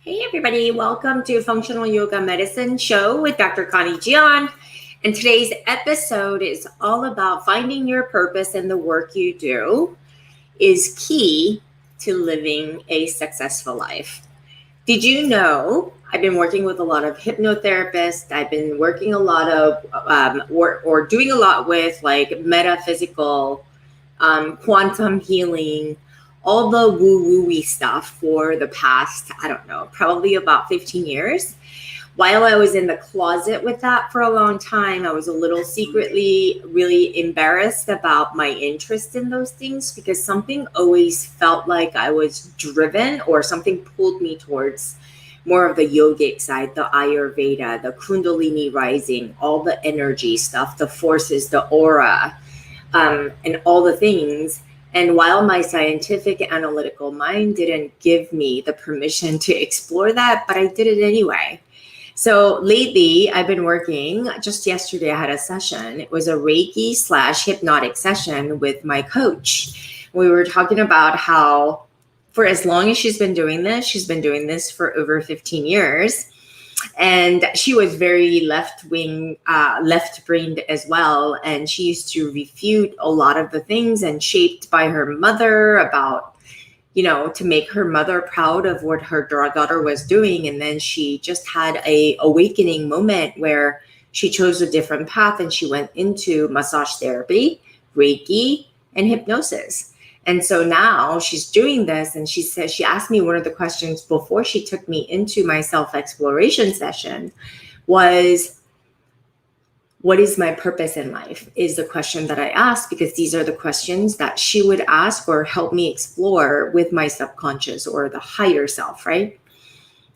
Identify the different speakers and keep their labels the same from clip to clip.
Speaker 1: Hey everybody, welcome to Functional Yoga Medicine Show with Dr. Connie Gian. And today's episode is all about finding your purpose in the work you do is key to living a successful life. Did you know I've been working with a lot of hypnotherapists. I've been working a lot of or doing a lot with like metaphysical, quantum healing, all the woo-woo-y stuff for the past, I don't know, probably about 15 years. While I was in the closet with that for a long time, I was a little secretly really embarrassed about my interest in those things because something always felt like I was driven or something pulled me towards more of the yogic side, the Ayurveda, the Kundalini rising, all the energy stuff, the forces, the aura, and all the things. And while my scientific analytical mind didn't give me the permission to explore that, but I did it anyway. So lately I've been working, just yesterday I had a session. It was a Reiki / hypnotic session with my coach. We were talking about how for as long as she's been doing this for over 15 years. And she was very left-brained as well. And she used to refute a lot of the things and shaped by her mother about, to make her mother proud of what her daughter was doing. And then she just had a awakening moment where she chose a different path and she went into massage therapy, Reiki, and hypnosis. And so now she's doing this, and she asked me one of the questions before she took me into my self-exploration session was, what is my purpose in life? Is the question that I asked, because these are the questions that she would ask or help me explore with my subconscious or the higher self, right?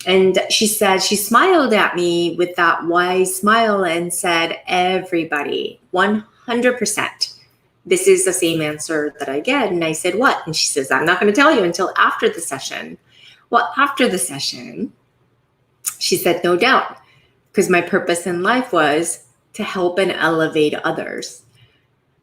Speaker 1: And she said, she smiled at me with that wise smile and said, everybody, 100%. This is the same answer that I get. And I said, what? And she says, I'm not going to tell you until after the session. Well, after the session, she said, no doubt, because my purpose in life was to help and elevate others.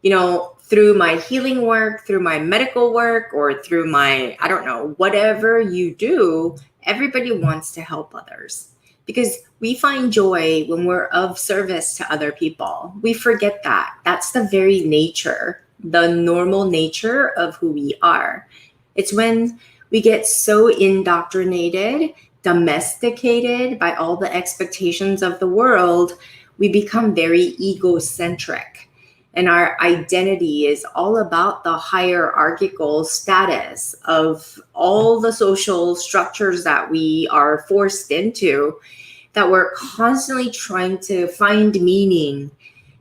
Speaker 1: Through my healing work, through my medical work, or through my, I don't know, whatever you do, everybody wants to help others. Because we find joy when we're of service to other people. We forget that. That's the very nature, the normal nature of who we are. It's when we get so indoctrinated, domesticated by all the expectations of the world, we become very egocentric. And our identity is all about the hierarchical status of all the social structures that we are forced into, that we're constantly trying to find meaning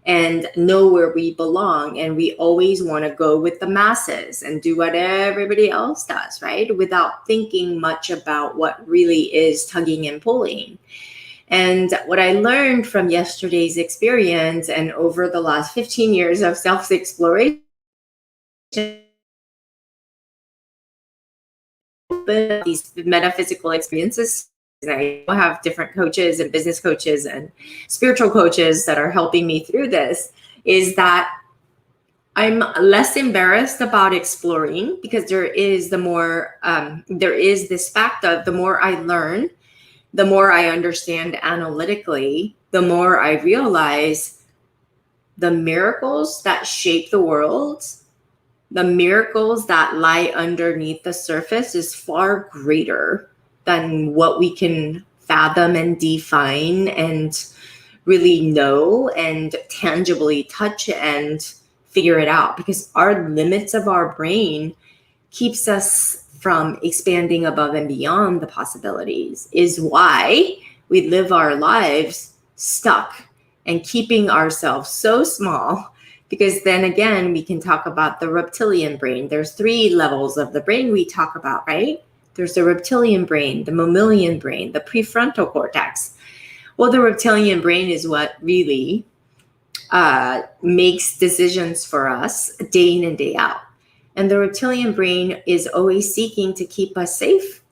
Speaker 1: and know where we belong. And we always want to go with the masses and do what everybody else does, right? Without thinking much about what really is tugging and pulling. And what I learned from yesterday's experience and over the last 15 years of self-exploration, these metaphysical experiences, and I have different coaches and business coaches and spiritual coaches that are helping me through this, is that I'm less embarrassed about exploring, because there is this fact of the more I learn, the more I understand analytically, the more I realize the miracles that shape the world, the miracles that lie underneath the surface is far greater than what we can fathom and define and really know and tangibly touch and figure it out. Because our limits of our brain keeps us from expanding above and beyond the possibilities, is why we live our lives stuck and keeping ourselves so small. Because then again, we can talk about the reptilian brain. There's 3 levels of the brain we talk about, right? There's the reptilian brain, the mammalian brain, the prefrontal cortex. Well, the reptilian brain is what really makes decisions for us day in and day out. And the reptilian brain is always seeking to keep us safe,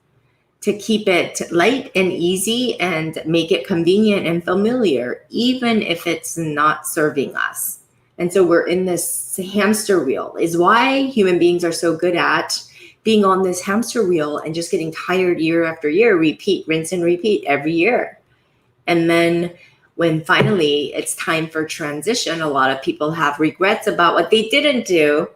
Speaker 1: to keep it light and easy and make it convenient and familiar, even if it's not serving us. And so we're in this hamster wheel, is why human beings are so good at being on this hamster wheel and just getting tired year after year, repeat, rinse and repeat every year. And then when finally it's time for transition, a lot of people have regrets about what they didn't do,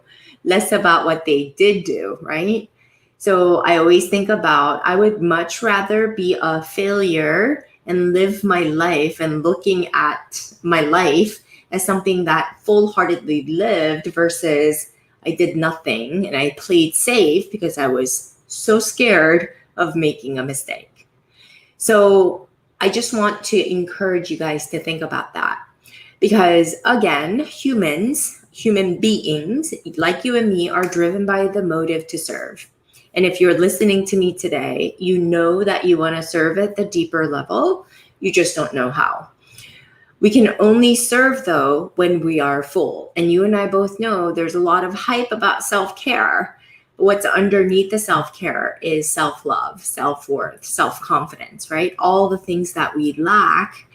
Speaker 1: less about what they did do, right? So I always think about, I would much rather be a failure and live my life and looking at my life as something that full-heartedly lived versus I did nothing and I played safe because I was so scared of making a mistake. So I just want to encourage you guys to think about that, because again, human beings like you and me are driven by the motive to serve. And if you're listening to me today, you know that you want to serve at the deeper level. You just don't know how. We can only serve, though, when we are full. And you and I both know there's a lot of hype about self-care. What's underneath the self-care is self-love, self-worth, self-confidence, right? All the things that we lack.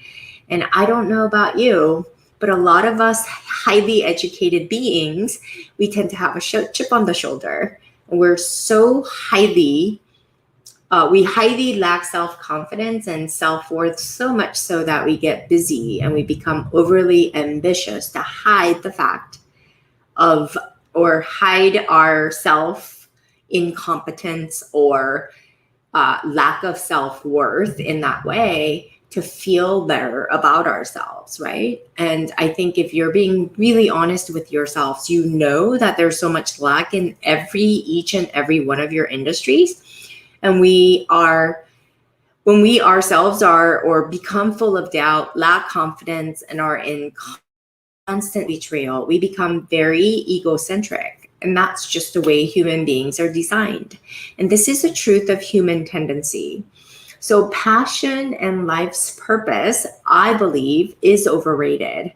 Speaker 1: And I don't know about you, but a lot of us highly educated beings, we tend to have a chip on the shoulder. And we're so we highly lack self-confidence and self-worth, so much so that we get busy and we become overly ambitious to hide the fact of, or hide our self-incompetence or lack of self-worth in that way to feel better about ourselves, right? And I think if you're being really honest with yourselves, you know that there's so much lack in each and every one of your industries. And when we ourselves are or become full of doubt, lack confidence, and are in constant betrayal, we become very egocentric. And that's just the way human beings are designed. And this is the truth of human tendency. So passion and life's purpose, I believe, is overrated.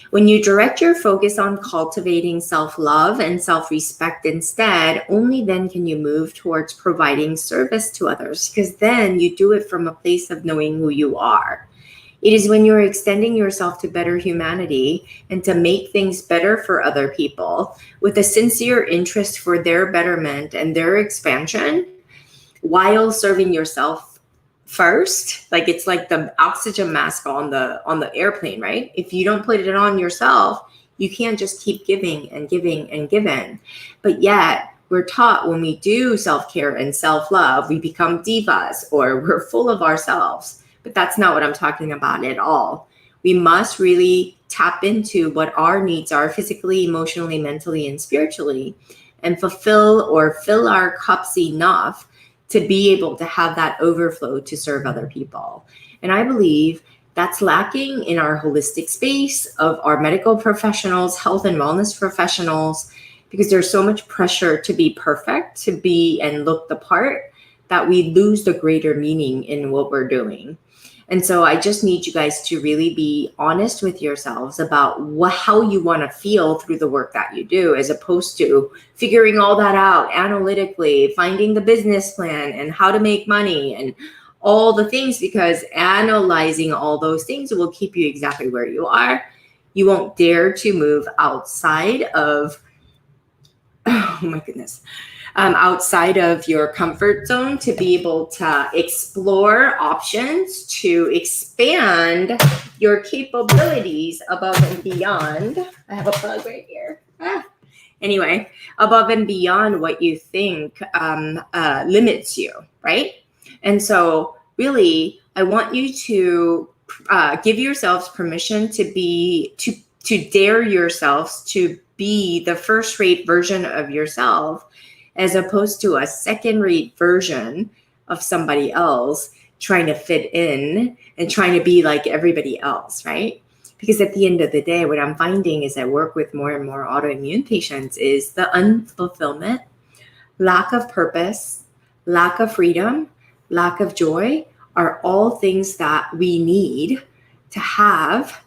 Speaker 1: When you direct your focus on cultivating self-love and self-respect instead, only then can you move towards providing service to others, because then you do it from a place of knowing who you are. It is when you're extending yourself to better humanity and to make things better for other people with a sincere interest for their betterment and their expansion while serving yourself first. Like it's like the oxygen mask on the airplane, right? If you don't put it on yourself, you can't just keep giving and giving and giving. But yet we're taught when we do self-care and self-love, we become divas or we're full of ourselves. But that's not what I'm talking about at all. We must really tap into what our needs are physically, emotionally, mentally, and spiritually, and fulfill or fill our cups enough to be able to have that overflow to serve other people. And I believe that's lacking in our holistic space of our medical professionals, health and wellness professionals, because there's so much pressure to be perfect, to be and look the part, that we lose the greater meaning in what we're doing. And so I just need you guys to really be honest with yourselves about how you want to feel through the work that you do, as opposed to figuring all that out analytically, finding the business plan and how to make money and all the things, because analyzing all those things will keep you exactly where you are. You won't dare to move outside of, oh my goodness, outside of your comfort zone to be able to explore options to expand your capabilities above and beyond. I have a bug right here. Anyway, above and beyond what you think limits you, right? And so really, I want you to give yourselves permission to dare yourselves to be the first-rate version of yourself, as opposed to a second-rate version of somebody else trying to fit in and trying to be like everybody else, right? Because at the end of the day, what I'm finding is I work with more and more autoimmune patients is the unfulfillment, lack of purpose, lack of freedom, lack of joy are all things that we need to have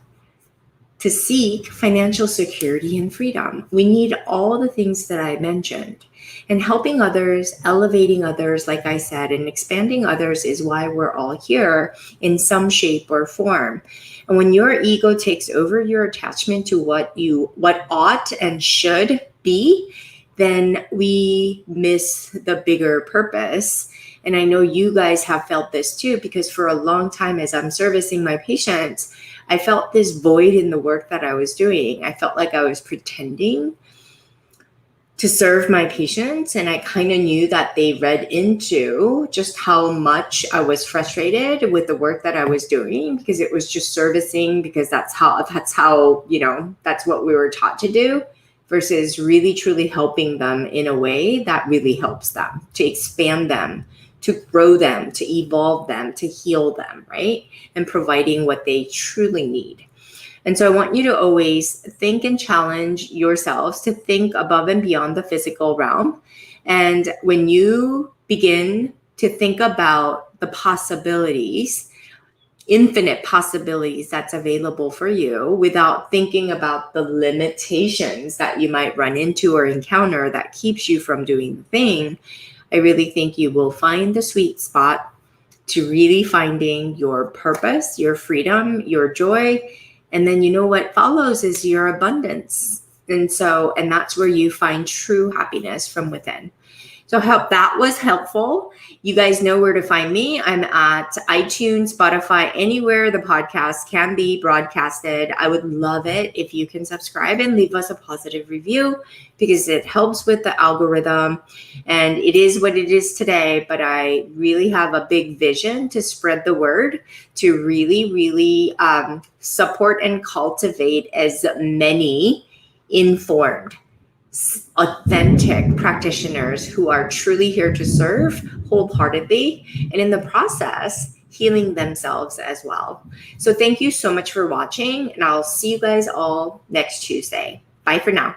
Speaker 1: to seek financial security and freedom. We need all the things that I mentioned. And helping others, elevating others, like I said, and expanding others is why we're all here in some shape or form. And when your ego takes over your attachment to what ought and should be, then we miss the bigger purpose. And I know you guys have felt this too, because for a long time as I'm servicing my patients, I felt this void in the work that I was doing. I felt like I was pretending to serve my patients, and I kind of knew that they read into just how much I was frustrated with the work that I was doing, because it was just servicing, because that's how, you know, that's what we were taught to do, versus really truly helping them in a way that really helps them, to expand them, to grow them, to evolve them, to heal them, right? And providing what they truly need. And so I want you to always think and challenge yourselves to think above and beyond the physical realm. And when you begin to think about the possibilities, infinite possibilities that's available for you, without thinking about the limitations that you might run into or encounter that keeps you from doing the thing, I really think you will find the sweet spot to really finding your purpose, your freedom, your joy. And then you know what follows is your abundance. And that's where you find true happiness from within. So I hope that was helpful. You guys know where to find me. I'm at iTunes, Spotify, anywhere the podcast can be broadcasted. I would love it if you can subscribe and leave us a positive review, because it helps with the algorithm. And it is what it is today, but I really have a big vision to spread the word, to really, really support and cultivate as many informed, authentic practitioners who are truly here to serve wholeheartedly, and in the process healing themselves as well. So thank you so much for watching, and I'll see you guys all next Tuesday. Bye for now.